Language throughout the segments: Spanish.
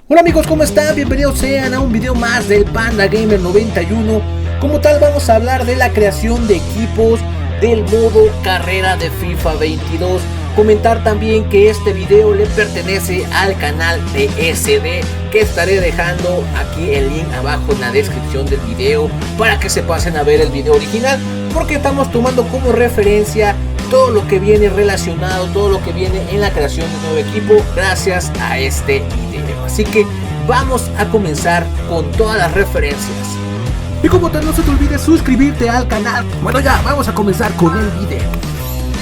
Hola amigos, ¿cómo están? Bienvenidos sean a un video más del Panda Gamer 91. Como tal vamos a hablar de la creación de equipos del modo carrera de FIFA 22. Comentar también que este video le pertenece al canal de SD, que estaré dejando aquí el link abajo en la descripción del video para que se pasen a ver el video original, porque estamos tomando como referencia todo lo que viene relacionado, todo lo que viene en la creación de un nuevo equipo gracias a este video. Así que vamos a comenzar con todas las referencias. Y como tal, no se te olvide suscribirte al canal. Bueno, ya vamos a comenzar con el video.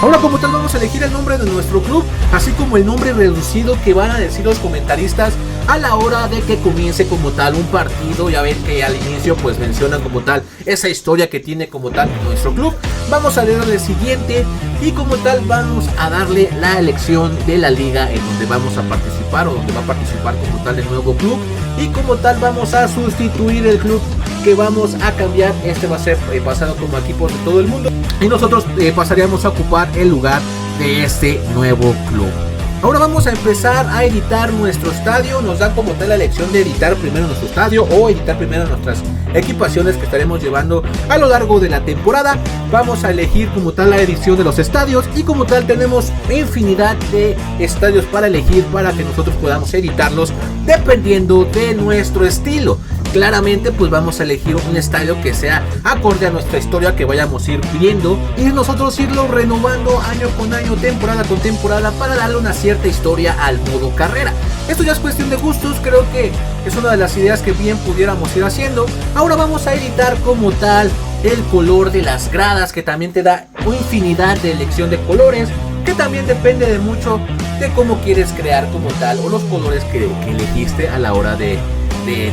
Ahora como tal vamos a elegir el nombre de nuestro club, así como el nombre reducido que van a decir los comentaristas a la hora de que comience como tal un partido. Ya ven que al inicio pues mencionan como tal esa historia que tiene como tal nuestro club. Vamos a darle siguiente y como tal vamos a darle la elección de la liga en donde vamos a participar o donde va a participar como tal el nuevo club. Y como tal vamos a sustituir el club que vamos a cambiar. Este va a ser pasado como equipos de todo el mundo y nosotros pasaríamos a ocupar el lugar de este nuevo club. Ahora vamos a empezar a editar nuestro estadio. Nos dan como tal la elección de editar primero nuestro estadio o editar primero nuestras equipaciones que estaremos llevando a lo largo de la temporada. Vamos a elegir como tal la edición de los estadios y como tal tenemos infinidad de estadios para elegir para que nosotros podamos editarlos dependiendo de nuestro estilo. Claramente pues vamos a elegir un estadio que sea acorde a nuestra historia que vayamos a ir viendo y nosotros irlo renovando año con año, temporada con temporada, para darle una cierta historia al modo carrera. Esto ya es cuestión de gustos, creo que es una de las ideas que bien pudiéramos ir haciendo. Ahora vamos a editar como tal el color de las gradas, que también te da una infinidad de elección de colores, que también depende de mucho de cómo quieres crear como tal o los colores que elegiste a la hora de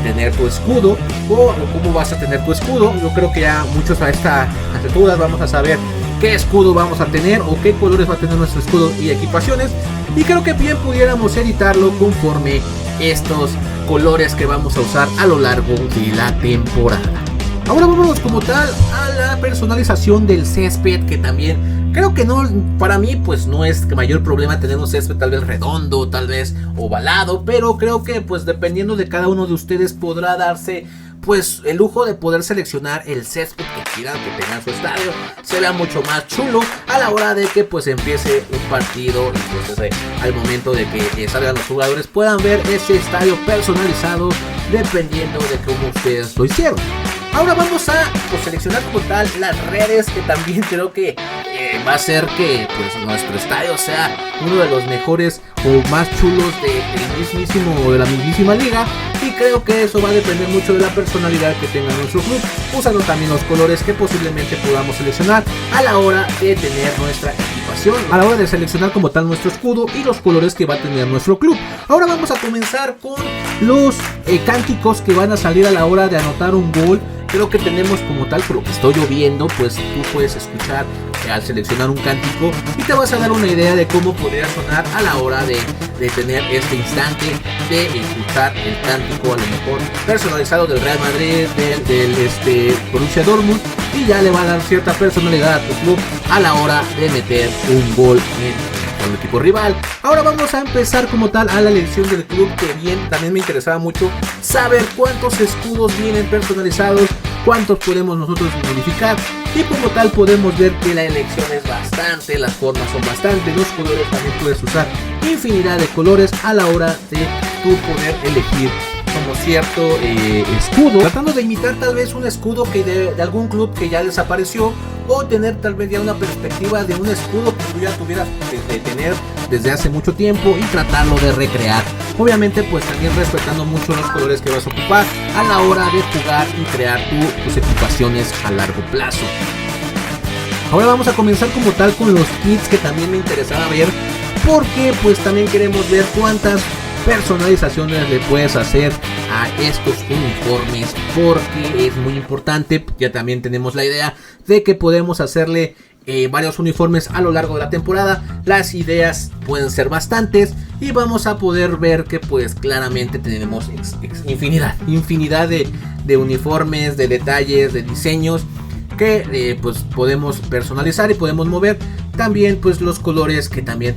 tener tu escudo o cómo vas a tener tu escudo. Yo creo que ya muchos a estas alturas vamos a saber qué escudo vamos a tener o qué colores va a tener nuestro escudo y equipaciones, y creo que bien pudiéramos editarlo conforme estos colores que vamos a usar a lo largo de la temporada. Ahora vámonos como tal a la personalización del césped, que también creo que no, para mí pues no es mayor problema tener un césped tal vez redondo, tal vez ovalado, pero creo que pues dependiendo de cada uno de ustedes podrá darse pues el lujo de poder seleccionar el césped que quieran que tenga en su estadio, se vea mucho más chulo a la hora de que pues empiece un partido y pues al momento de que salgan los jugadores puedan ver ese estadio personalizado dependiendo de cómo ustedes lo hicieron. Ahora vamos a pues, seleccionar como tal las redes, que también creo que va a hacer que pues, nuestro estadio sea uno de los mejores o más chulos de la mismísima liga, y creo que eso va a depender mucho de la personalidad que tenga nuestro club, usando también los colores que posiblemente podamos seleccionar a la hora de tener nuestra equipación, a la hora de seleccionar como tal nuestro escudo y los colores que va a tener nuestro club. Ahora vamos a comenzar con los cánticos que van a salir a la hora de anotar un gol. Creo que tenemos como tal, por lo que estoy viendo, pues tú puedes escuchar al seleccionar un cántico y te vas a dar una idea de cómo podría sonar a la hora de tener este instante de escuchar el cántico, a lo mejor personalizado del Real Madrid, del Borussia Dortmund, y ya le va a dar cierta personalidad a tu club a la hora de meter un gol en el equipo rival. Ahora vamos a empezar como tal a la elección del club, que bien también me interesaba mucho saber cuántos escudos vienen personalizados, cuántos podemos nosotros modificar, y como tal podemos ver que la elección es bastante, las formas son bastante, los colores también puedes usar infinidad de colores a la hora de tú poder elegir como cierto escudo, tratando de imitar tal vez un escudo que de algún club que ya desapareció, o tener tal vez ya una perspectiva de un escudo que tú ya tuvieras de tener desde hace mucho tiempo y tratarlo de recrear. Obviamente pues también respetando mucho los colores que vas a ocupar a la hora de jugar y crear tus equipaciones a largo plazo. Ahora vamos a comenzar como tal con los kits, que también me interesaba ver, porque pues también queremos ver cuántas personalizaciones le puedes hacer a estos uniformes, porque es muy importante. Ya también tenemos la idea de que podemos hacerle varios uniformes a lo largo de la temporada. Las ideas pueden ser bastantes y vamos a poder ver que pues claramente tenemos infinidad de uniformes, de detalles, de diseños que pues podemos personalizar y podemos mover. también pues los colores que también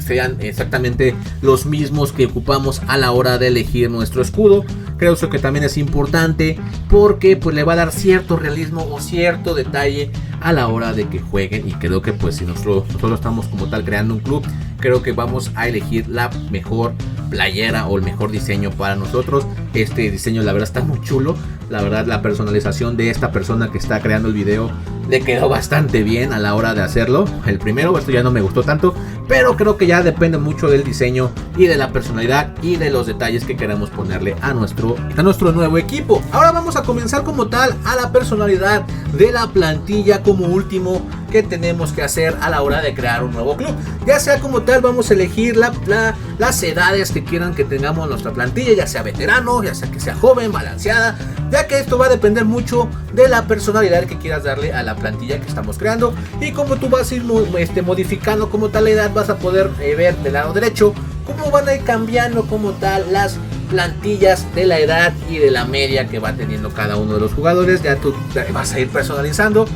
sean exactamente los mismos que ocupamos a la hora de elegir nuestro escudo. Creo que también es importante porque pues le va a dar cierto realismo o cierto detalle a la hora de que jueguen. Y creo que pues si nosotros estamos como tal creando un club, creo que vamos a elegir la mejor playera o el mejor diseño para nosotros. Este diseño la verdad está muy chulo. La verdad la personalización de esta persona que está creando el video le quedó bastante bien a la hora de hacerlo. El primero, esto ya no me gustó tanto, pero creo que ya depende mucho del diseño y de la personalidad y de los detalles que queremos ponerle a nuestro nuevo equipo. Ahora vamos a comenzar como tal a la personalidad de la plantilla como último que tenemos que hacer a la hora de crear un nuevo club. Ya sea como tal vamos a elegir las edades que quieran que tengamos nuestra plantilla, ya sea veterano, ya sea que sea joven, balanceada, ya que esto va a depender mucho de la personalidad que quieras darle a la plantilla que estamos creando. Y como tú vas a ir modificando como tal la edad, vas a poder ver del lado derecho cómo van a ir cambiando como tal las plantillas de la edad y de la media que va teniendo cada uno de los jugadores. Ya tú vas a ir personalizando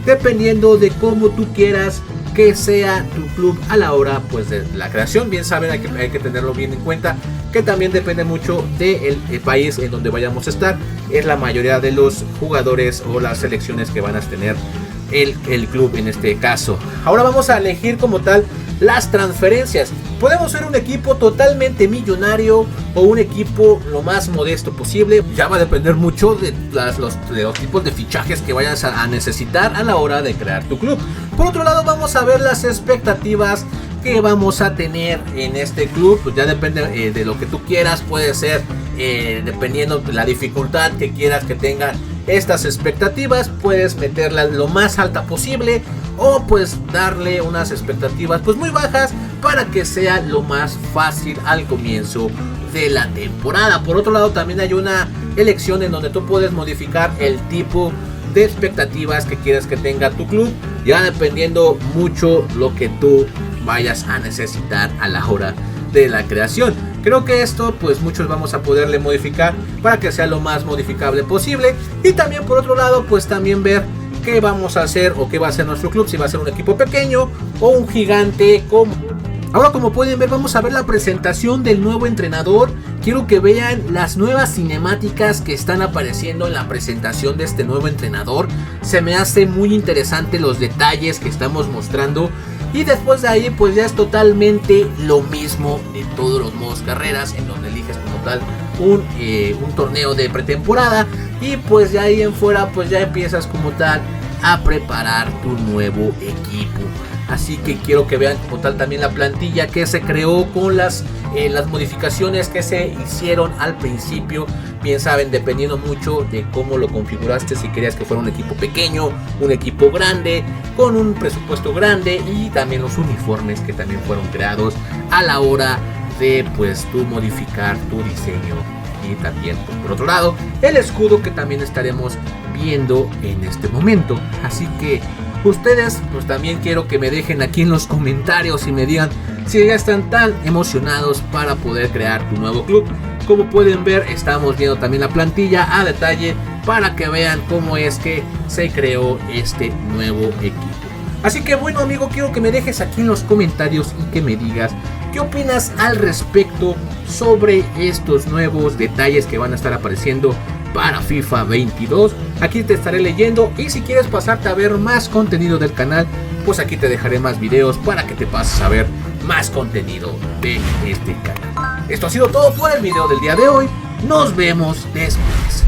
dependiendo de cómo tú quieras que sea tu club a la hora pues de la creación. Bien saben, hay que tenerlo bien en cuenta, que también depende mucho del país en donde vayamos a estar. Es la mayoría de los jugadores o las selecciones que van a tener el club en este caso. Ahora vamos a elegir como tal las transferencias. Podemos ser un equipo totalmente millonario o un equipo lo más modesto posible. Ya va a depender mucho de los tipos de fichajes que vayas a necesitar a la hora de crear tu club. Por otro lado, vamos a ver las expectativas que vamos a tener en este club. Pues ya depende de lo que tú quieras. Puede ser dependiendo de la dificultad que quieras que tengan estas expectativas, puedes meterla lo más alta posible o pues darle unas expectativas pues muy bajas para que sea lo más fácil al comienzo de la temporada. Por otro lado, también hay una elección en donde tú puedes modificar el tipo de expectativas que quieras que tenga tu club, ya dependiendo mucho lo que tú vayas a necesitar a la hora de la creación. Creo que esto pues muchos vamos a poderle modificar para que sea lo más modificable posible. Y también por otro lado pues también ver qué vamos a hacer o qué va a ser nuestro club, si va a ser un equipo pequeño o un gigante. Ahora, como pueden ver, vamos a ver la presentación del nuevo entrenador. Quiero que vean las nuevas cinemáticas que están apareciendo en la presentación de este nuevo entrenador. Se me hace muy interesante los detalles que estamos mostrando. Y después de ahí pues ya es totalmente lo mismo de todos los modos carreras, en donde eliges como tal un torneo de pretemporada. Y pues de ahí en fuera pues ya empiezas como tal a preparar tu nuevo equipo. Así que quiero que vean como tal también la plantilla que se creó con las modificaciones que se hicieron al principio. Bien saben, dependiendo mucho de cómo lo configuraste, si querías que fuera un equipo pequeño, un equipo grande, con un presupuesto grande, y también los uniformes que también fueron creados a la hora de pues tú modificar tu diseño. Y también pues, por otro lado el escudo que también estaremos viendo en este momento. Así que ustedes pues también quiero que me dejen aquí en los comentarios y me digan si ya están tan emocionados para poder crear tu nuevo club. Como pueden ver, estamos viendo también la plantilla a detalle para que vean cómo es que se creó este nuevo equipo. Así que bueno, amigo, quiero que me dejes aquí en los comentarios y que me digas qué opinas al respecto sobre estos nuevos detalles que van a estar apareciendo para FIFA 22. Aquí te estaré leyendo, y si quieres pasarte a ver más contenido del canal, pues aquí te dejaré más videos para que te pases a ver más contenido de este canal. Esto ha sido todo por el video del día de hoy. Nos vemos después.